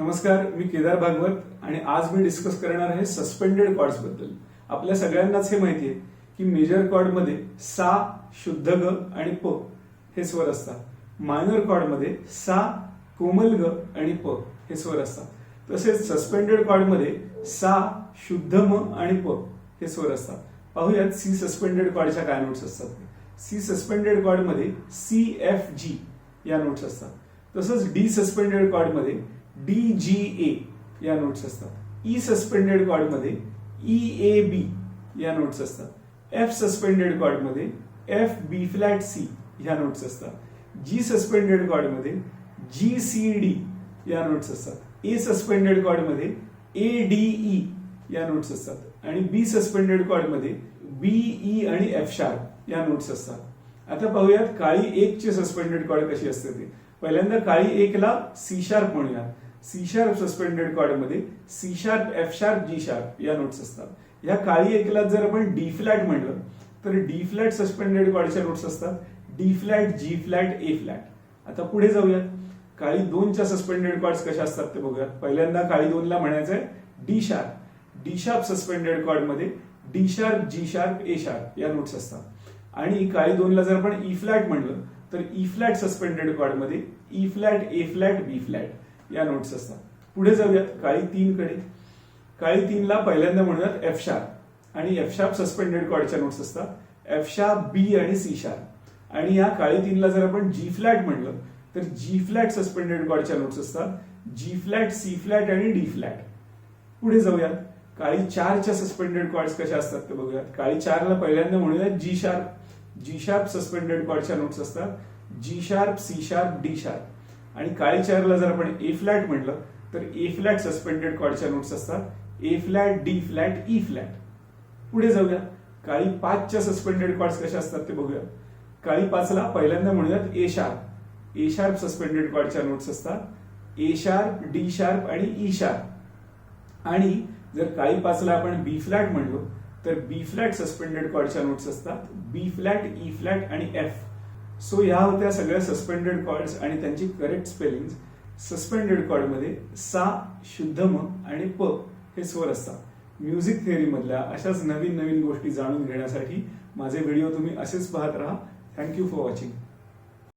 नमस्कार, मी केदार भागवत आणि आज मी डिस्कस करणार आहे सस्पेंडेड कॉर्ड्स बद्दल। आपल्या सगळ्यांनाच हे माहिती आहे की मेजर कॉर्ड मध्ये सा, शुद्ध ग आणि प हे स्वर असतात। मायनर कॉर्ड मध्ये सा, कोमल ग आणि प हे स्वर असतात। तसेच सस्पेंडेड कॉर्ड मध्ये सा, शुद्ध म आणि प हे स्वर असतात। पाहूयात सी सस्पेंडेड कॉर्डच्या काय नोट्स असतात। सी सस्पेंडेड कॉर्ड मध्ये सी, एफ, जी या नोट्स असतात। तसंच डी सस्पेंडेड कॉर्ड मध्ये डी, जी, ए या नोट्स असतात। ई सस्पेंडेड कॉर्ड मध्ये ई, ए, बी या नोट्स असतात। एफ सस्पेंडेड कॉर्ड मध्ये एफ, बी फ्लॅट, सी या नोट्स असतात। जी सस्पेंडेड कॉर्ड मध्ये जी, सी, डी या नोट्स असतात। ए सस्पेंडेड कॉर्ड मध्ये ए, डी, ई या नोट्स असतात आणि बी सस्पेंडेड कॉर्ड मध्ये बी, ई आणि एफ शार्प या नोट्स असतात। आता पाहूयात काळी एक ची सस्पेंडेड कॉर्ड कशी असते ते। पहिल्यांदा काळी एक ला सी शार्प म्हणूयात। सी शार्प सस्पेंडेड कॉर्ड मध्ये C sharp, F sharp, G sharp या नोट्स असतात। या काळी एकला जर आपण डी फ्लॅट म्हणलं तर डी फ्लॅट सस्पेंडेड कॉर्डच्या नोट्स असतात डी फ्लॅट, जी फ्लॅट, ए फ्लॅट। आता पुढे जाऊयात, काळी दोनच्या सस्पेंडेड कॉर्ड्स कशा असतात ते बघूयात। पहिल्यांदा काळी दोनला म्हणायचंय D sharp. D sharp suspended chord मध्ये D sharp, G sharp, A sharp या नोट्स असतात। आणि काळी दोनला जर आपण ई फ्लॅट म्हणलं तर ई फ्लॅट सस्पेंडेड कॉर्ड मध्ये ई फ्लॅट, ए फ्लॅट, बी फ्लॅट या नोट्स असतात। पुढे जाऊयात काळी तीन कडे। काळी तीनला पहिल्यांदा म्हणूयात एफ शार्प आणि एफ शार्प सस्पेंडेड कॉर्डच्या नोट्स असतात एफ शार्प, बी आणि सी शार्प। आणि या काळी तीनला जर आपण जी फ्लॅट म्हणलं तर जी फ्लॅट सस्पेंडेड कॉर्डच्या नोट्स असतात जी फ्लॅट, सी फ्लॅट आणि डी फ्लॅट। पुढे जाऊयात, काळी चारच्या सस्पेंडेड कॉर्ड्स कशा असतात ते बघूयात। काळी चारला पहिल्यांदा म्हणूयात G sharp. G sharp suspended कॉर्डच्या नोट्स असतात G sharp, C sharp, D sharp. आणि काळी चारला जर आपण ए फ्लॅट म्हटलं तर ए फ्लॅट सस्पेंडेड कॉर्डच्या नोट्स असतात A flat, D flat, E flat. पुढे जाऊया, काळी पाचच्या सस्पेंडेड कॉर्ड्स कशा असतात ते बघूया। काळी पाचला पहिल्यांदा म्हणूयात ए शार्प। ए शार्प सस्पेंडेड कॉर्डच्या नोट्स असतात ए शार्प, डी शार्प आणि ई शार्प। आणि जर काळी पाचला आपण बी फ्लॅट म्हणलो तर बी फ्लॅट सस्पेंडेड कॉर्डच्या नोट्स असतात बी फ्लॅट, ई फ्लॅट आणि एफ। सो या होत्या सगळ्या सस्पेंडेड कॉर्ड्स आणि त्यांची करेक्ट स्पेलिंग। सस्पेंडेड कॉर्ड मध्ये सा, शुद्ध म आणि प हे स्वर असतात। म्युझिक थिअरी मधल्या अशाच नवीन नवीन गोष्टी जाणून घेण्यासाठी माझे व्हिडिओ तुम्ही असेच पाहत राहा। Thank you for watching.